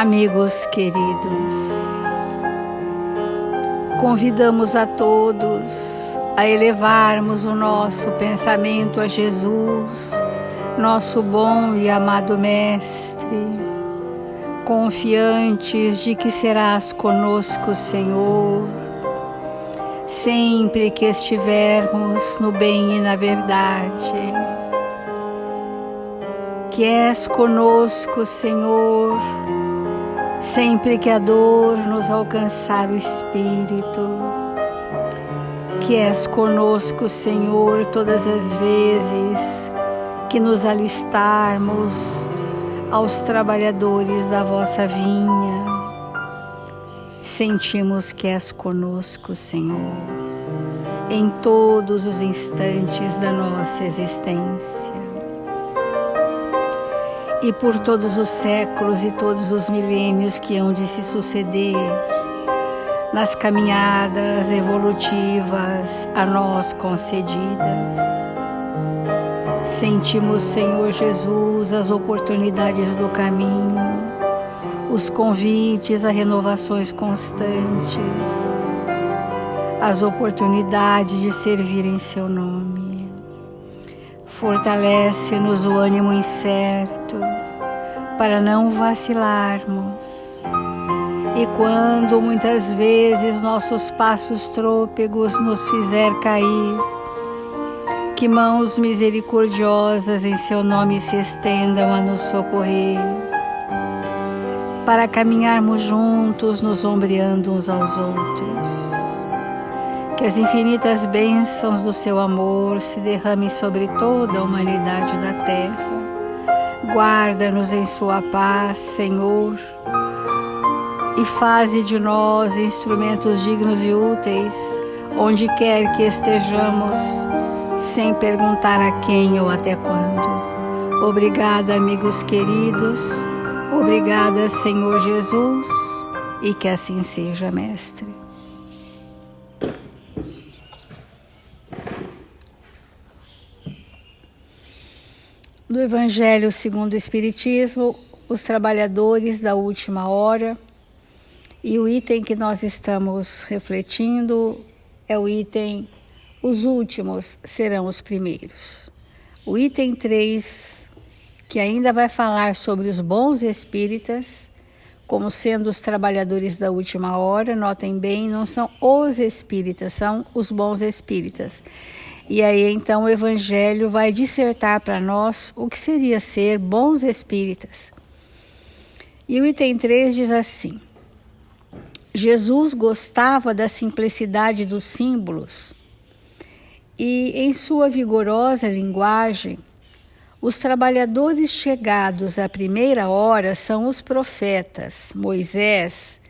Amigos queridos, convidamos a todos a elevarmos o nosso pensamento a Jesus, nosso bom e amado Mestre, confiantes de que serás conosco, Senhor, sempre que estivermos no bem e na verdade. Que és conosco, Senhor, sempre que a dor nos alcançar o espírito. Que és conosco, Senhor, todas as vezes que nos alistarmos aos trabalhadores da vossa vinha. Sentimos que és conosco, Senhor, em todos os instantes da nossa existência. E por todos os séculos e todos os milênios que hão de se suceder, nas caminhadas evolutivas a nós concedidas. Sentimos, Senhor Jesus, as oportunidades do caminho, os convites a renovações constantes, as oportunidades de servir em Seu nome. Fortalece-nos o ânimo incerto, para não vacilarmos. E quando muitas vezes nossos passos trôpegos nos fizer cair, que mãos misericordiosas em Seu nome se estendam a nos socorrer, para caminharmos juntos, nos ombreando uns aos outros. Que as infinitas bênçãos do Seu amor se derramem sobre toda a humanidade da terra. Guarda-nos em Sua paz, Senhor, e faze de nós instrumentos dignos e úteis, onde quer que estejamos, sem perguntar a quem ou até quando. Obrigada, amigos queridos, obrigada, Senhor Jesus, e que assim seja, Mestre. Do Evangelho segundo o Espiritismo, os trabalhadores da última hora, e o item que nós estamos refletindo é o item os últimos serão os primeiros. O item 3, que ainda vai falar sobre os bons espíritas, como sendo os trabalhadores da última hora, notem bem, não são os espíritas, são os bons espíritas. E aí então o Evangelho vai dissertar para nós o que seria ser bons espíritas. E o item 3 diz assim: Jesus gostava da simplicidade dos símbolos e, em sua vigorosa linguagem, os trabalhadores chegados à primeira hora são os profetas, Moisés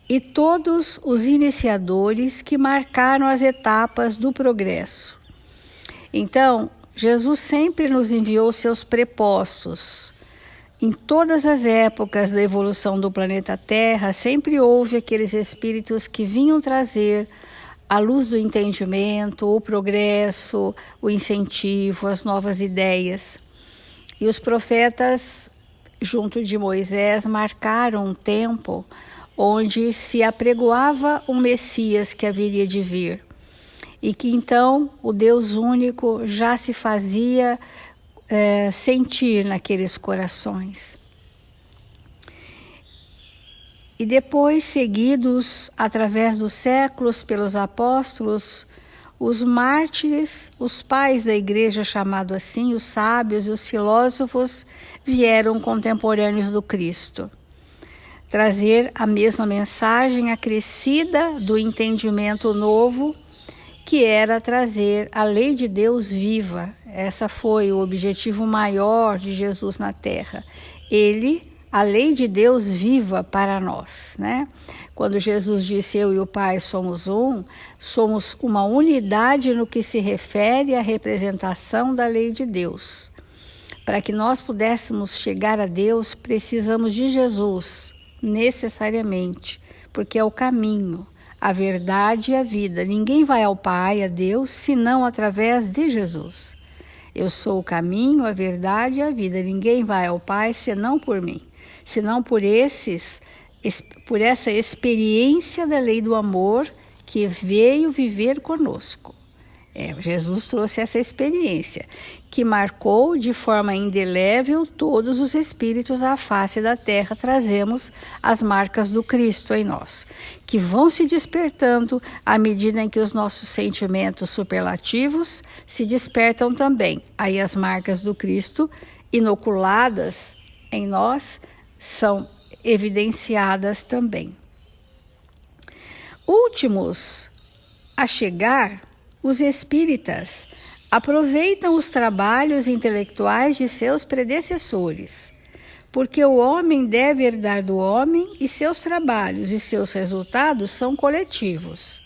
e todos os iniciadores que marcaram as etapas do progresso. Então, Jesus sempre nos enviou seus prepostos. Em todas as épocas da evolução do planeta Terra, sempre houve aqueles espíritos que vinham trazer a luz do entendimento, o progresso, o incentivo, as novas ideias. E os profetas, junto de Moisés, marcaram um tempo onde se apregoava um Messias que haveria de vir. E que então o Deus único já se fazia sentir naqueles corações. E depois, seguidos através dos séculos pelos apóstolos, os mártires, os pais da igreja, chamado assim, os sábios e os filósofos, vieram contemporâneos do Cristo. Trazer a mesma mensagem acrescida do entendimento novo, que era trazer a lei de Deus viva. Essa foi o objetivo maior de Jesus na Terra. A lei de Deus viva para nós, né? Quando Jesus disse, eu e o Pai somos um, somos uma unidade no que se refere à representação da lei de Deus. Para que nós pudéssemos chegar a Deus, precisamos de Jesus, necessariamente, porque é o caminho, a verdade e a vida. Ninguém vai ao Pai, a Deus, senão através de Jesus. Eu sou o caminho, a verdade e a vida. Ninguém vai ao Pai senão por mim. senão por essa experiência da lei do amor que veio viver conosco. Jesus trouxe essa experiência, que marcou de forma indelével todos os espíritos à face da terra. Trazemos as marcas do Cristo em nós, que vão se despertando à medida em que os nossos sentimentos superlativos se despertam também. Aí as marcas do Cristo, inoculadas em nós, são evidenciadas também. Últimos a chegar, os espíritas aproveitam os trabalhos intelectuais de seus predecessores, porque o homem deve herdar do homem e seus trabalhos e seus resultados são coletivos.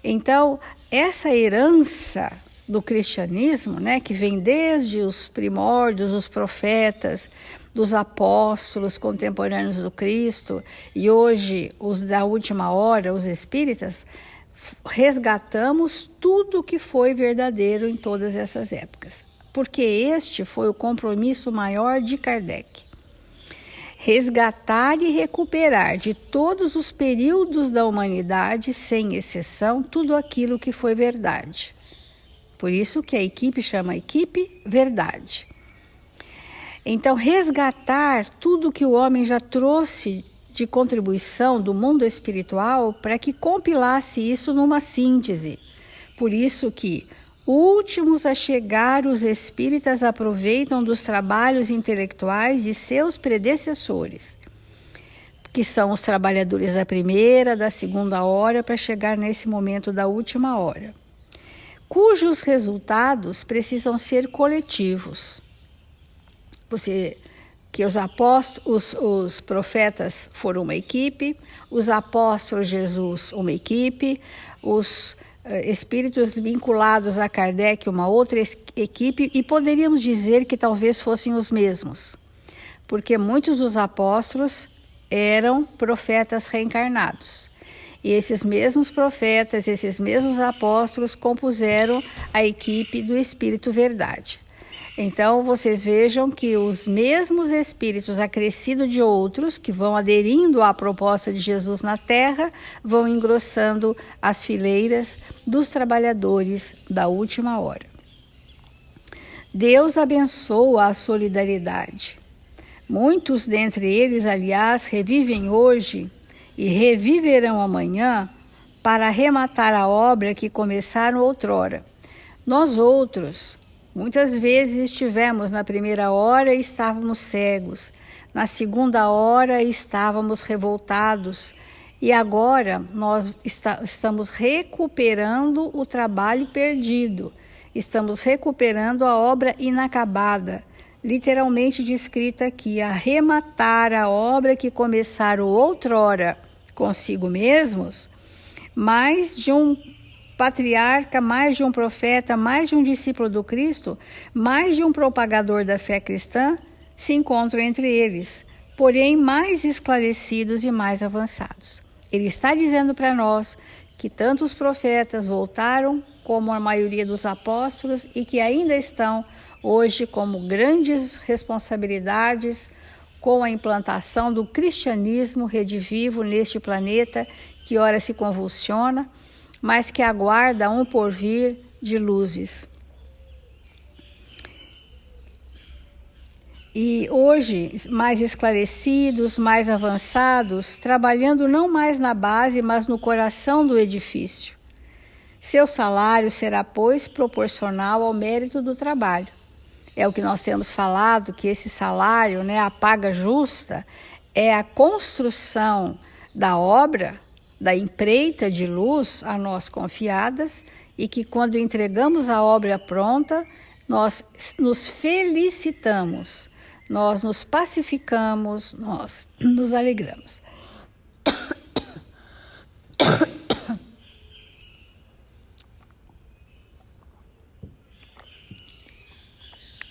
Então, essa herança do cristianismo, né, que vem desde os primórdios, os profetas, dos apóstolos contemporâneos do Cristo e hoje os da última hora, os espíritas, resgatamos tudo o que foi verdadeiro em todas essas épocas, porque este foi o compromisso maior de Kardec. Resgatar e recuperar de todos os períodos da humanidade, sem exceção, tudo aquilo que foi verdade. Por isso que a equipe chama Equipe Verdade. Então, resgatar tudo que o homem já trouxe de contribuição do mundo espiritual para que compilasse isso numa síntese. Por isso que, últimos a chegar, os espíritas aproveitam dos trabalhos intelectuais de seus predecessores, que são os trabalhadores da primeira, da segunda hora, para chegar nesse momento da última hora, cujos resultados precisam ser coletivos. Que os apóstolos, os profetas foram uma equipe, os apóstolos Jesus uma equipe, os espíritos vinculados a Kardec uma outra equipe, e poderíamos dizer que talvez fossem os mesmos, porque muitos dos apóstolos eram profetas reencarnados. E esses mesmos profetas, esses mesmos apóstolos compuseram a equipe do Espírito Verdade. Então, vocês vejam que os mesmos espíritos acrescidos de outros, que vão aderindo à proposta de Jesus na Terra, vão engrossando as fileiras dos trabalhadores da última hora. Deus abençoa a solidariedade. Muitos dentre eles, aliás, revivem hoje e reviverão amanhã para arrematar a obra que começaram outrora. Nós outros, muitas vezes estivemos na primeira hora e estávamos cegos, na segunda hora estávamos revoltados, e agora nós estamos recuperando o trabalho perdido, estamos recuperando a obra inacabada, literalmente descrita aqui, arrematar a obra que começaram outrora consigo mesmos. Mais de um patriarca, mais de um profeta, mais de um discípulo do Cristo, mais de um propagador da fé cristã se encontram entre eles, porém mais esclarecidos e mais avançados. Ele está dizendo para nós que tanto os profetas voltaram como a maioria dos apóstolos e que ainda estão hoje como grandes responsabilidades com a implantação do cristianismo redivivo neste planeta que ora se convulsiona, mas que aguarda um porvir de luzes. E hoje, mais esclarecidos, mais avançados, trabalhando não mais na base, mas no coração do edifício. Seu salário será, pois, proporcional ao mérito do trabalho. É o que nós temos falado, que esse salário, né, a paga justa, é a construção da obra, da empreita de luz a nós confiadas, e que quando entregamos a obra pronta, nós nos felicitamos, nós nos pacificamos, nós nos alegramos.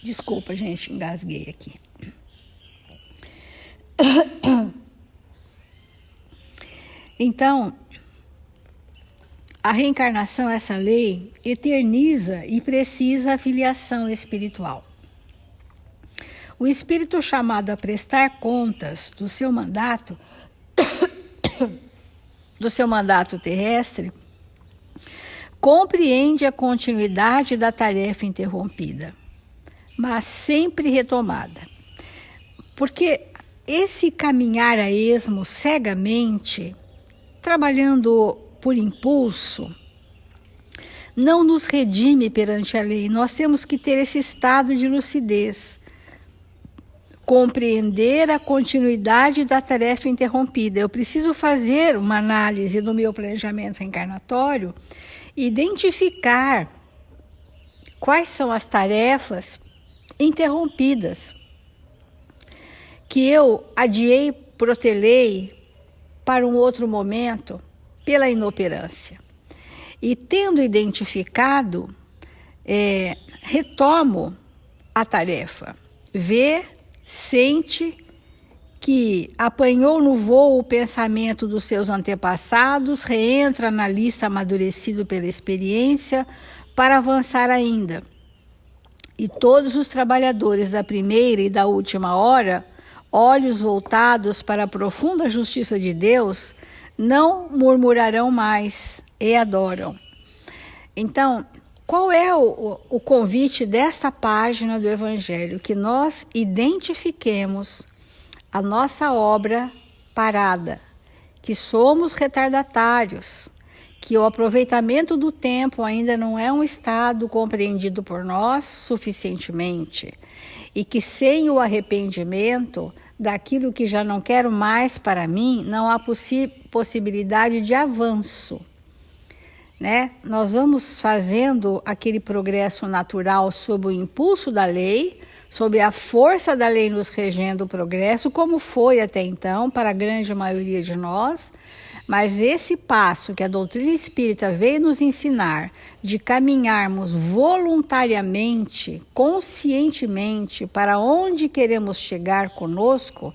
Desculpa, gente, engasguei aqui. Então, a reencarnação, essa lei, eterniza e precisa a filiação espiritual. O espírito chamado a prestar contas do seu mandato, terrestre, compreende a continuidade da tarefa interrompida, mas sempre retomada. Porque esse caminhar a esmo cegamente, trabalhando por impulso, não nos redime perante a lei. Nós temos que ter esse estado de lucidez, compreender a continuidade da tarefa interrompida. Eu preciso fazer uma análise do meu planejamento reencarnatório, identificar quais são as tarefas interrompidas que eu adiei, protelei para um outro momento pela inoperância. E tendo identificado, retomo a tarefa. Vê, sente que apanhou no voo o pensamento dos seus antepassados, reentra na lista amadurecido pela experiência para avançar ainda. E todos os trabalhadores da primeira e da última hora, olhos voltados para a profunda justiça de Deus, não murmurarão mais e adoram. Então, qual é o convite desta página do Evangelho? Que nós identifiquemos a nossa obra parada, que somos retardatários, que o aproveitamento do tempo ainda não é um estado compreendido por nós suficientemente, e que sem o arrependimento daquilo que já não quero mais para mim, não há possibilidade de avanço, né? Nós vamos fazendo aquele progresso natural sob o impulso da lei, sob a força da lei nos regendo o progresso, como foi até então para a grande maioria de nós. Mas esse passo que a doutrina espírita veio nos ensinar, de caminharmos voluntariamente, conscientemente, para onde queremos chegar conosco,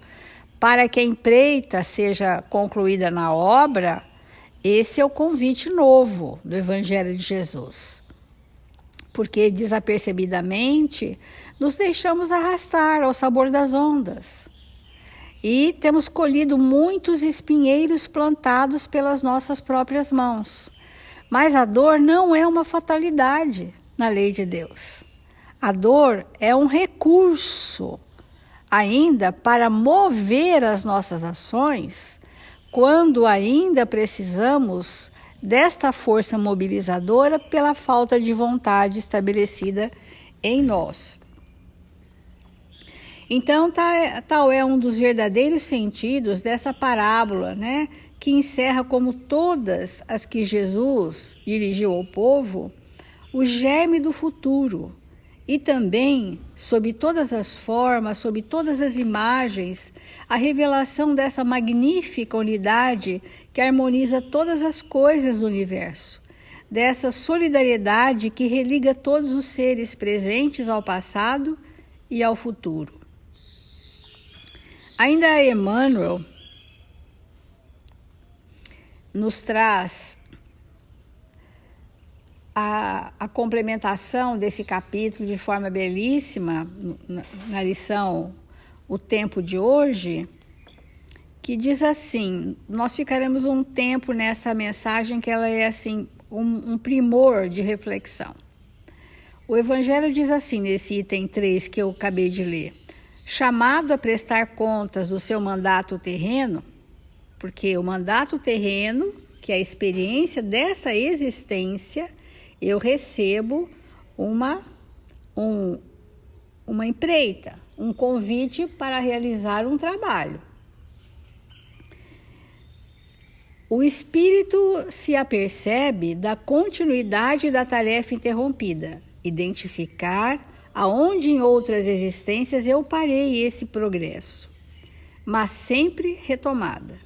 para que a empreita seja concluída na obra, esse é o convite novo do Evangelho de Jesus. Porque desapercebidamente nos deixamos arrastar ao sabor das ondas. E temos colhido muitos espinheiros plantados pelas nossas próprias mãos. Mas a dor não é uma fatalidade na lei de Deus. A dor é um recurso ainda para mover as nossas ações, quando ainda precisamos desta força mobilizadora pela falta de vontade estabelecida em nós. Então, tal é um dos verdadeiros sentidos dessa parábola, né, que encerra, como todas as que Jesus dirigiu ao povo, o germe do futuro. E também, sob todas as formas, sob todas as imagens, a revelação dessa magnífica unidade que harmoniza todas as coisas do universo, dessa solidariedade que religa todos os seres presentes ao passado e ao futuro. Ainda Emmanuel nos traz a complementação desse capítulo de forma belíssima, na lição O Tempo de Hoje, que diz assim, nós ficaremos um tempo nessa mensagem que ela é assim, um primor de reflexão. O Evangelho diz assim, nesse item 3 que eu acabei de ler, chamado a prestar contas do seu mandato terreno, porque o mandato terreno, que é a experiência dessa existência, eu recebo uma empreita, um convite para realizar um trabalho. O espírito se apercebe da continuidade da tarefa interrompida, identificar aonde em outras existências eu parei esse progresso, mas sempre retomada.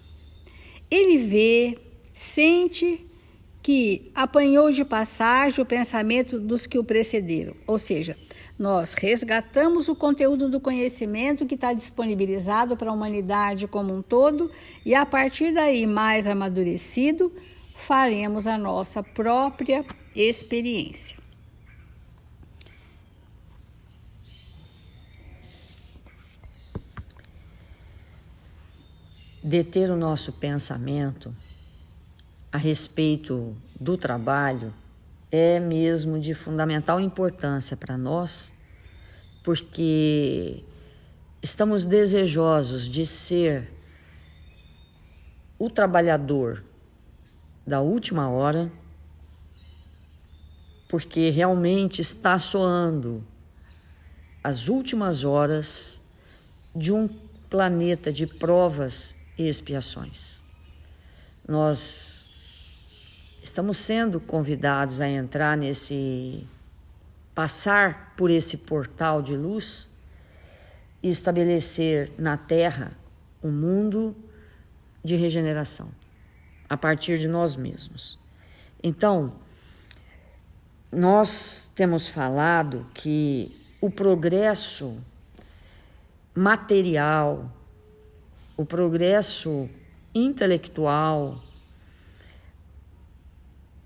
Ele vê, sente que apanhou de passagem o pensamento dos que o precederam, ou seja, nós resgatamos o conteúdo do conhecimento que está disponibilizado para a humanidade como um todo e a partir daí, mais amadurecido, faremos a nossa própria experiência. deter o nosso pensamento a respeito do trabalho é mesmo de fundamental importância para nós, porque estamos desejosos de ser o trabalhador da última hora, porque realmente está soando as últimas horas de um planeta de provas e expiações. Nós estamos sendo convidados a entrar passar por esse portal de luz e estabelecer na Terra um mundo de regeneração, a partir de nós mesmos. Então, nós temos falado que o progresso material, o progresso intelectual,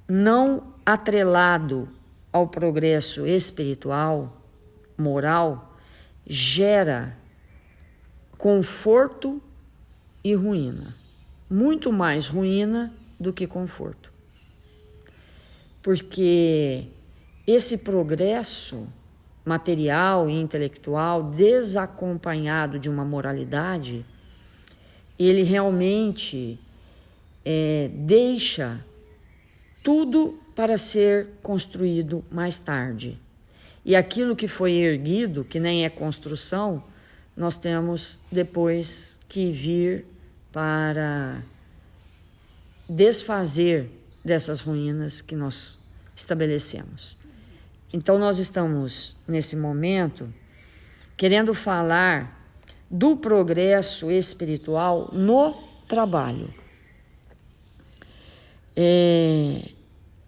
não atrelado ao progresso espiritual, moral, gera conforto e ruína. Muito mais ruína do que conforto. Porque esse progresso material e intelectual desacompanhado de uma moralidade, ele realmente deixa tudo para ser construído mais tarde. E aquilo que foi erguido, que nem é construção, nós temos depois que vir para desfazer dessas ruínas que nós estabelecemos. Então nós estamos, nesse momento, querendo falar do progresso espiritual no trabalho.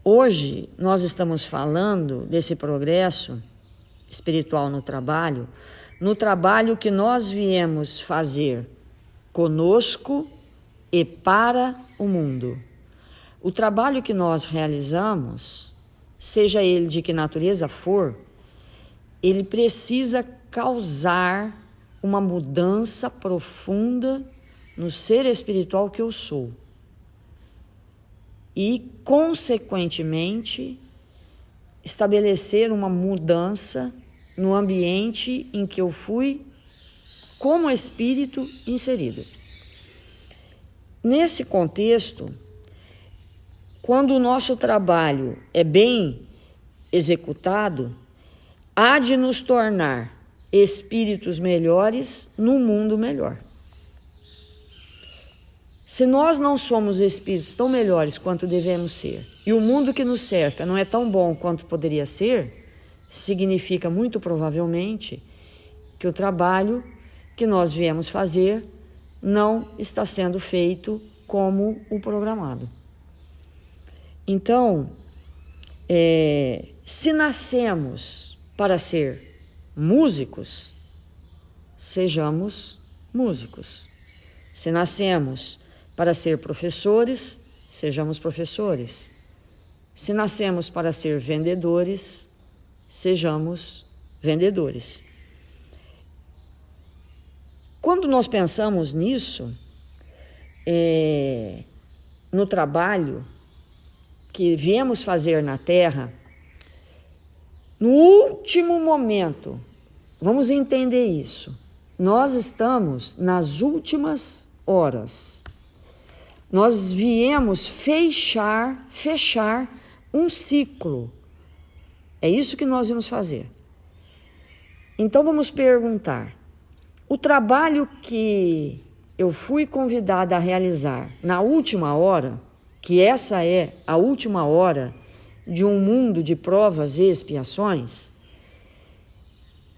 Hoje nós estamos falando desse progresso espiritual no trabalho que nós viemos fazer conosco e para o mundo. O trabalho que nós realizamos, seja ele de que natureza for, ele precisa causar uma mudança profunda no ser espiritual que eu sou. E, consequentemente, estabelecer uma mudança no ambiente em que eu fui como espírito inserido. Nesse contexto, quando o nosso trabalho é bem executado, há de nos tornar espíritos melhores num mundo melhor. Se nós não somos espíritos tão melhores quanto devemos ser, e o mundo que nos cerca não é tão bom quanto poderia ser, significa muito provavelmente que o trabalho que nós viemos fazer não está sendo feito como o programado. Então, se nascemos para ser músicos, sejamos músicos. Se nascemos para ser professores, sejamos professores. Se nascemos para ser vendedores, sejamos vendedores. Quando nós pensamos nisso, no trabalho que viemos fazer na Terra, no último momento, vamos entender isso, nós estamos nas últimas horas. Nós viemos fechar um ciclo. É isso que nós vamos fazer. Então vamos perguntar, o trabalho que eu fui convidada a realizar na última hora, que essa é a última hora de um mundo de provas e expiações,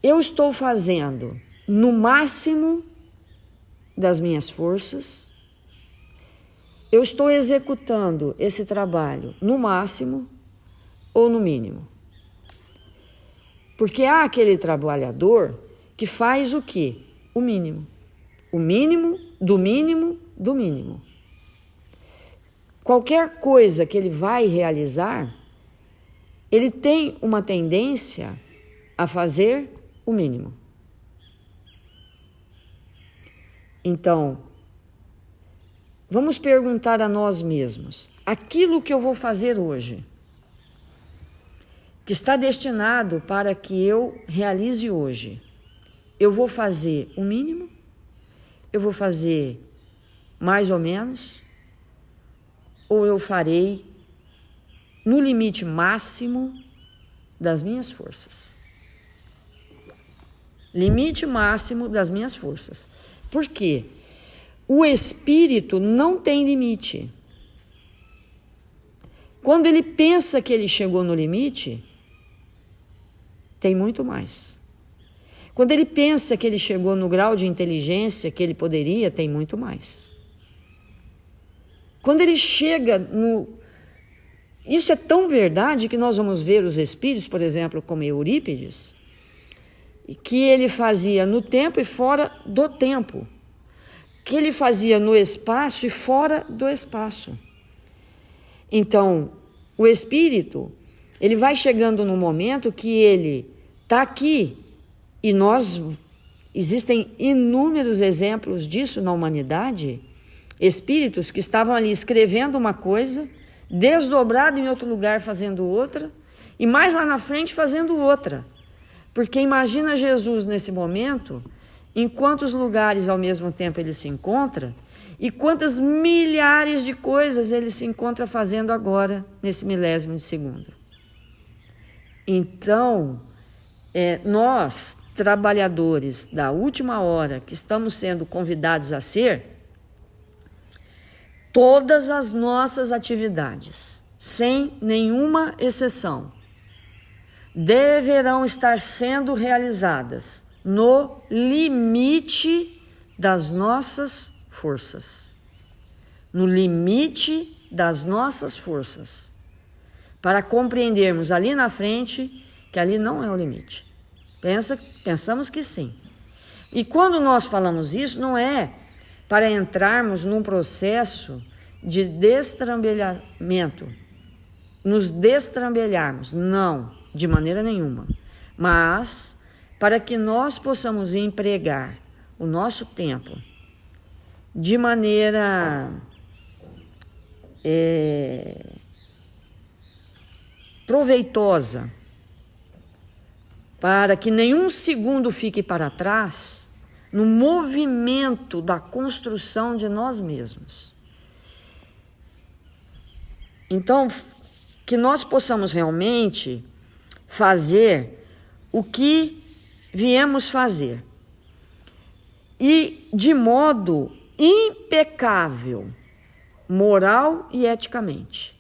eu estou fazendo no máximo das minhas forças, eu estou executando esse trabalho no máximo ou no mínimo. Porque há aquele trabalhador que faz o quê? O mínimo. O mínimo, do mínimo, do mínimo. Qualquer coisa que ele vai realizar, ele tem uma tendência a fazer o mínimo. Então, vamos perguntar a nós mesmos: aquilo que eu vou fazer hoje, que está destinado para que eu realize hoje, eu vou fazer o mínimo? Eu vou fazer mais ou menos? Ou eu farei no limite máximo das minhas forças? Limite máximo das minhas forças. Por quê? O espírito não tem limite. Quando ele pensa que ele chegou no limite, tem muito mais. Quando ele pensa que ele chegou no grau de inteligência que ele poderia, tem muito mais. Quando ele chega no... Isso é tão verdade que nós vamos ver os espíritos, por exemplo, como Eurípides, que ele fazia no tempo e fora do tempo, que ele fazia no espaço e fora do espaço. Então, o espírito, ele vai chegando num momento que ele está aqui, e existem inúmeros exemplos disso na humanidade, espíritos que estavam ali escrevendo uma coisa, desdobrado em outro lugar fazendo outra, e mais lá na frente fazendo outra. Porque imagina Jesus nesse momento, em quantos lugares ao mesmo tempo ele se encontra, e quantas milhares de coisas ele se encontra fazendo agora, nesse milésimo de segundo. Então, nós, trabalhadores da última hora, que estamos sendo convidados a ser, todas as nossas atividades, sem nenhuma exceção, deverão estar sendo realizadas no limite das nossas forças. No limite das nossas forças. Para compreendermos ali na frente que ali não é o limite. Pensamos que sim. E quando nós falamos isso, não é para entrarmos num processo de destrambelhamento, nos destrambelharmos, não, de maneira nenhuma, mas para que nós possamos empregar o nosso tempo de maneira proveitosa, para que nenhum segundo fique para trás no movimento da construção de nós mesmos. Então, que nós possamos realmente fazer o que viemos fazer e de modo impecável, moral e eticamente.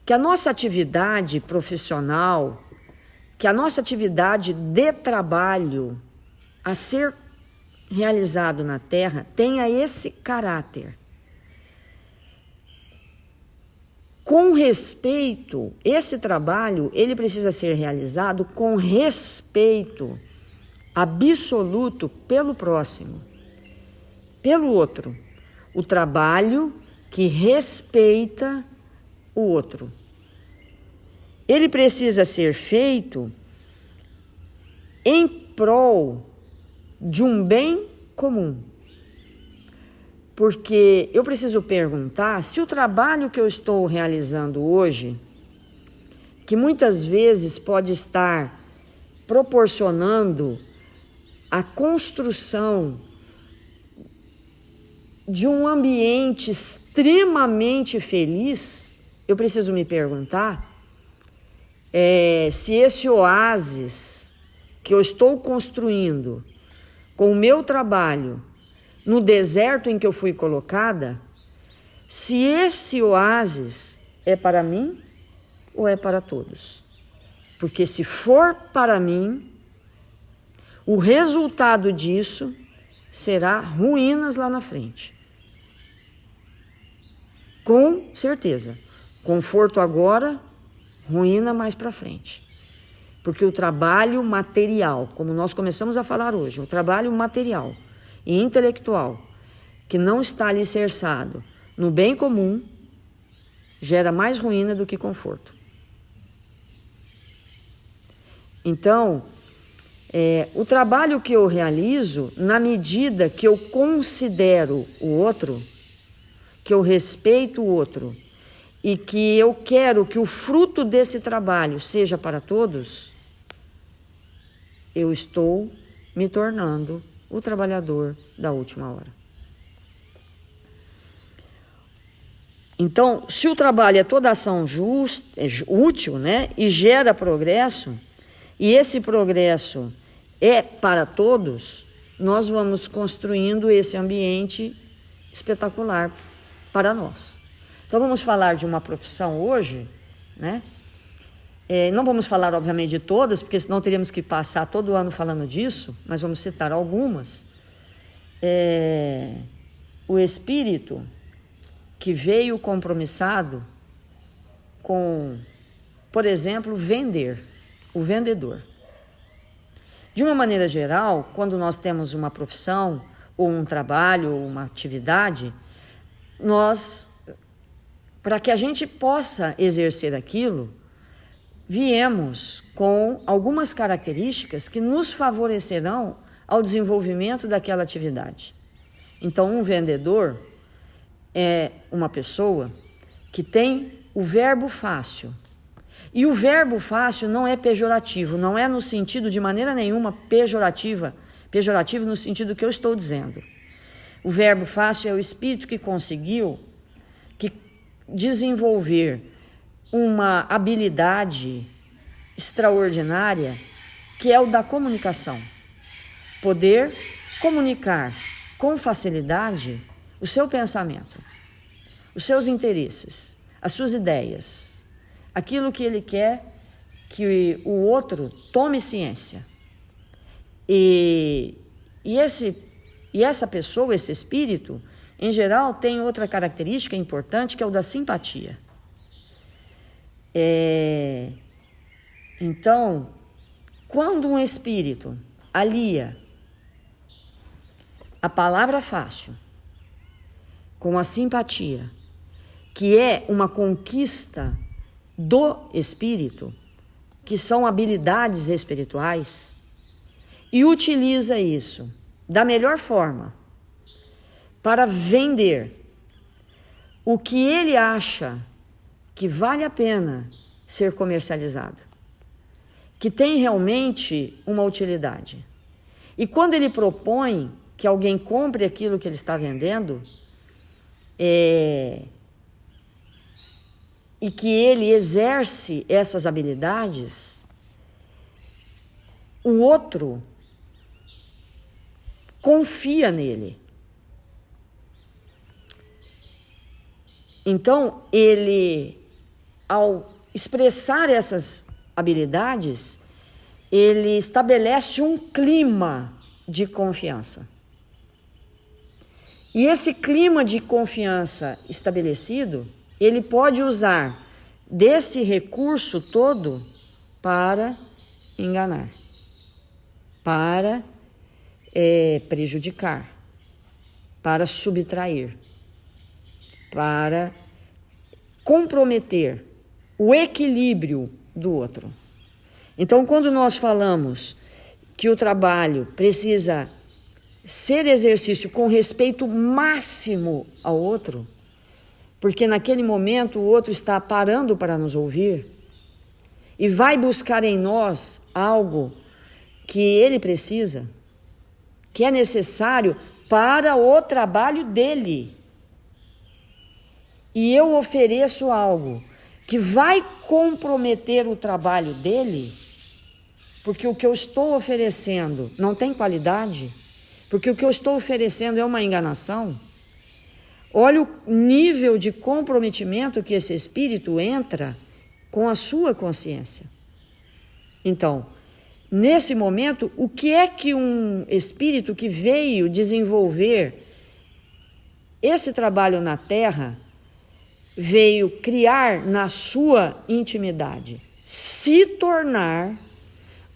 Que a nossa atividade profissional, que a nossa atividade de trabalho a ser realizado na Terra tenha esse caráter. Com respeito, esse trabalho, ele precisa ser realizado com respeito absoluto pelo próximo, pelo outro. O trabalho que respeita o outro. Ele precisa ser feito em prol de um bem comum. Porque eu preciso perguntar se o trabalho que eu estou realizando hoje, que muitas vezes pode estar proporcionando a construção de um ambiente extremamente feliz, eu preciso me perguntar se esse oásis que eu estou construindo com o meu trabalho no deserto em que eu fui colocada, se esse oásis é para mim ou é para todos. Porque se for para mim, o resultado disso será ruínas lá na frente. Com certeza. Conforto agora, ruína mais para frente. Porque o trabalho material, como nós começamos a falar hoje, o trabalho material e intelectual, que não está alicerçado no bem comum, gera mais ruína do que conforto. Então, o trabalho que eu realizo, na medida que eu considero o outro, que eu respeito o outro e que eu quero que o fruto desse trabalho seja para todos, eu estou me tornando o trabalhador da última hora. Então, se o trabalho é toda ação útil, né, e gera progresso, e esse progresso é para todos, nós vamos construindo esse ambiente espetacular para nós. Então, vamos falar de uma profissão hoje, né? Não vamos falar, obviamente, de todas, porque senão teríamos que passar todo ano falando disso, mas vamos citar algumas. O espírito que veio compromissado com, por exemplo, vender, o vendedor. De uma maneira geral, quando nós temos uma profissão, ou um trabalho, ou uma atividade, nós, para que a gente possa exercer aquilo, viemos com algumas características que nos favorecerão ao desenvolvimento daquela atividade. Então, um vendedor é uma pessoa que tem o verbo fácil. E o verbo fácil não é pejorativo, não é no sentido de maneira nenhuma pejorativo no sentido que eu estou dizendo. O verbo fácil é o espírito que conseguiu desenvolver uma habilidade extraordinária que é o da comunicação. Poder comunicar com facilidade o seu pensamento, os seus interesses, as suas ideias, aquilo que ele quer que o outro tome ciência. E essa pessoa, esse espírito, em geral, tem outra característica importante, que é o da simpatia. Então, quando um espírito alia a palavra fácil com a simpatia, que é uma conquista do espírito, que são habilidades espirituais, e utiliza isso da melhor forma para vender o que ele acha que vale a pena ser comercializado, que tem realmente uma utilidade. E quando ele propõe que alguém compre aquilo que ele está vendendo, e que ele exerce essas habilidades, o outro confia nele. Então, ele, ao expressar essas habilidades, ele estabelece um clima de confiança. E esse clima de confiança estabelecido, ele pode usar desse recurso todo para enganar, para prejudicar, para subtrair, para comprometer o equilíbrio do outro. Então, quando nós falamos que o trabalho precisa ser exercício com respeito máximo ao outro, porque naquele momento o outro está parando para nos ouvir e vai buscar em nós algo que ele precisa, que é necessário para o trabalho dele. E eu ofereço algo que vai comprometer o trabalho dele, porque o que eu estou oferecendo não tem qualidade, porque o que eu estou oferecendo é uma enganação. Olha o nível de comprometimento que esse espírito entra com a sua consciência. Então, nesse momento, o que é que um espírito que veio desenvolver esse trabalho na Terra veio criar na sua intimidade? Se tornar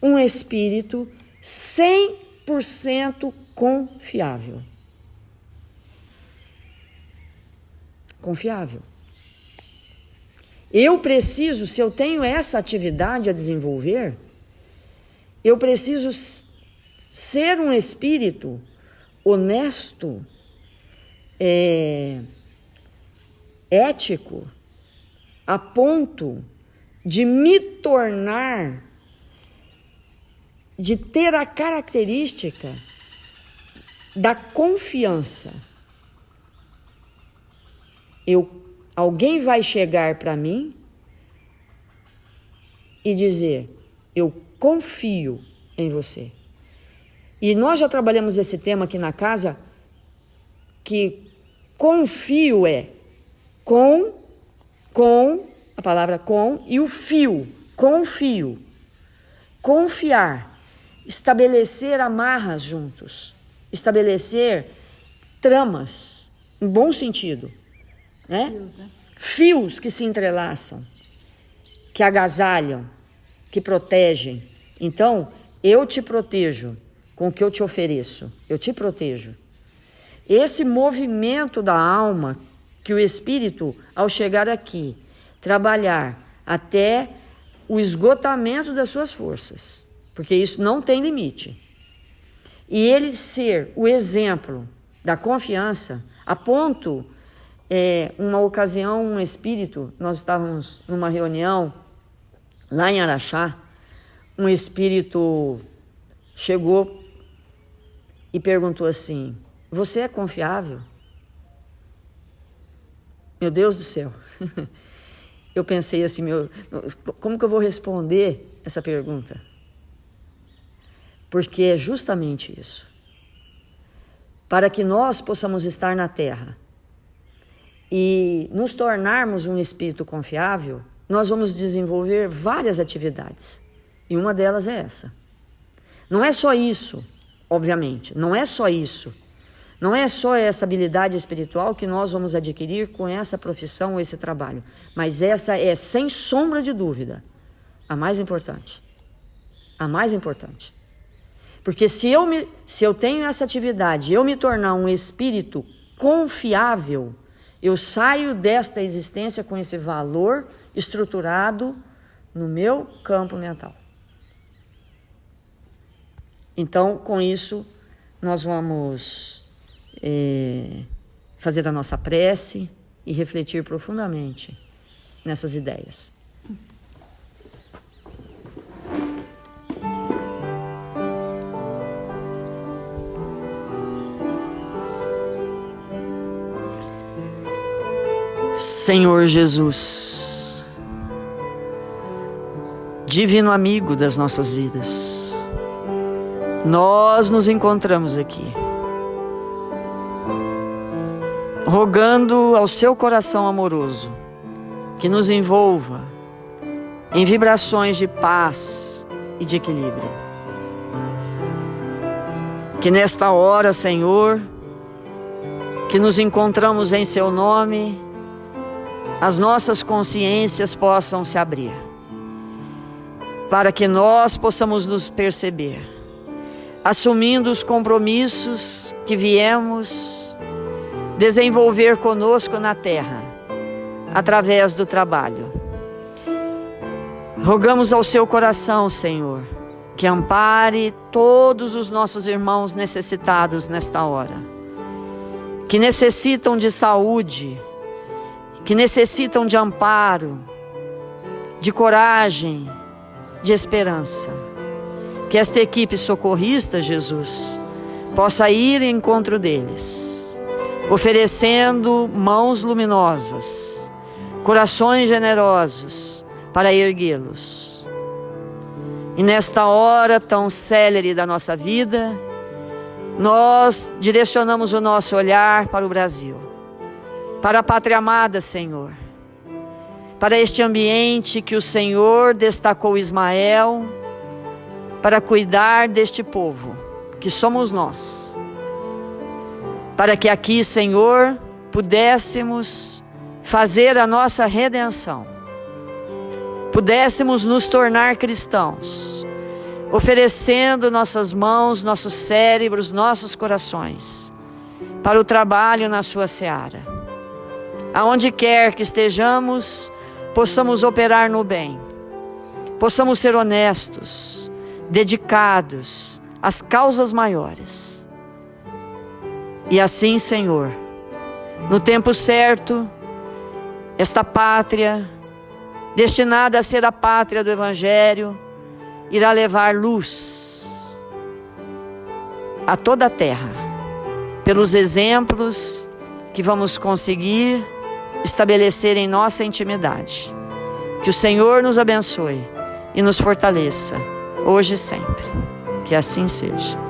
um espírito 100% confiável. Confiável. Eu preciso, se eu tenho essa atividade a desenvolver, eu preciso ser um espírito honesto, ético a ponto de me tornar, de ter a característica da confiança. Alguém vai chegar para mim e dizer: eu confio em você. E nós já trabalhamos esse tema aqui na casa, que confio é a palavra com e o fio, confio, confiar, estabelecer amarras juntos, estabelecer tramas, em bom sentido, né? Fios que se entrelaçam, que agasalham, que protegem. Então, eu te protejo com o que eu te ofereço, eu te protejo. Esse movimento da alma que o Espírito, ao chegar aqui, trabalhar até o esgotamento das suas forças, porque isso não tem limite, e ele ser o exemplo da confiança, a ponto, uma ocasião, um espírito, nós estávamos numa reunião lá em Araxá, um espírito chegou e perguntou assim: você é confiável? Meu Deus do céu. Eu pensei assim, como que eu vou responder essa pergunta? Porque é justamente isso. Para que nós possamos estar na Terra e nos tornarmos um espírito confiável, nós vamos desenvolver várias atividades. E uma delas é essa. Não é só isso, obviamente, não é só isso. Não é só essa habilidade espiritual que nós vamos adquirir com essa profissão ou esse trabalho, mas essa é, sem sombra de dúvida, a mais importante. A mais importante. Porque se eu tenho essa atividade, eu me tornar um espírito confiável, eu saio desta existência com esse valor estruturado no meu campo mental. Então, com isso, nós vamos fazer a nossa prece e refletir profundamente nessas ideias. Senhor Jesus, divino amigo das nossas vidas, nós nos encontramos aqui, rogando ao seu coração amoroso que nos envolva em vibrações de paz e de equilíbrio. Que nesta hora, Senhor, que nos encontramos em seu nome, as nossas consciências possam se abrir, para que nós possamos nos perceber, assumindo os compromissos que viemos desenvolver conosco na Terra, através do trabalho. Rogamos ao seu coração, Senhor, que ampare todos os nossos irmãos necessitados nesta hora, que necessitam de saúde, que necessitam de amparo, de coragem, de esperança. Que esta equipe socorrista, Jesus, possa ir em encontro deles, oferecendo mãos luminosas, corações generosos para erguê-los. E nesta hora tão célere da nossa vida, nós direcionamos o nosso olhar para o Brasil, para a pátria amada, Senhor, para este ambiente que o Senhor destacou Ismael para cuidar deste povo, que somos nós, para que aqui, Senhor, pudéssemos fazer a nossa redenção, pudéssemos nos tornar cristãos, oferecendo nossas mãos, nossos cérebros, nossos corações, para o trabalho na sua seara. Aonde quer que estejamos, possamos operar no bem, possamos ser honestos, dedicados às causas maiores. E assim, Senhor, no tempo certo, esta pátria, destinada a ser a pátria do Evangelho, irá levar luz a toda a terra, pelos exemplos que vamos conseguir estabelecer em nossa intimidade. Que o Senhor nos abençoe e nos fortaleça, hoje e sempre. Que assim seja.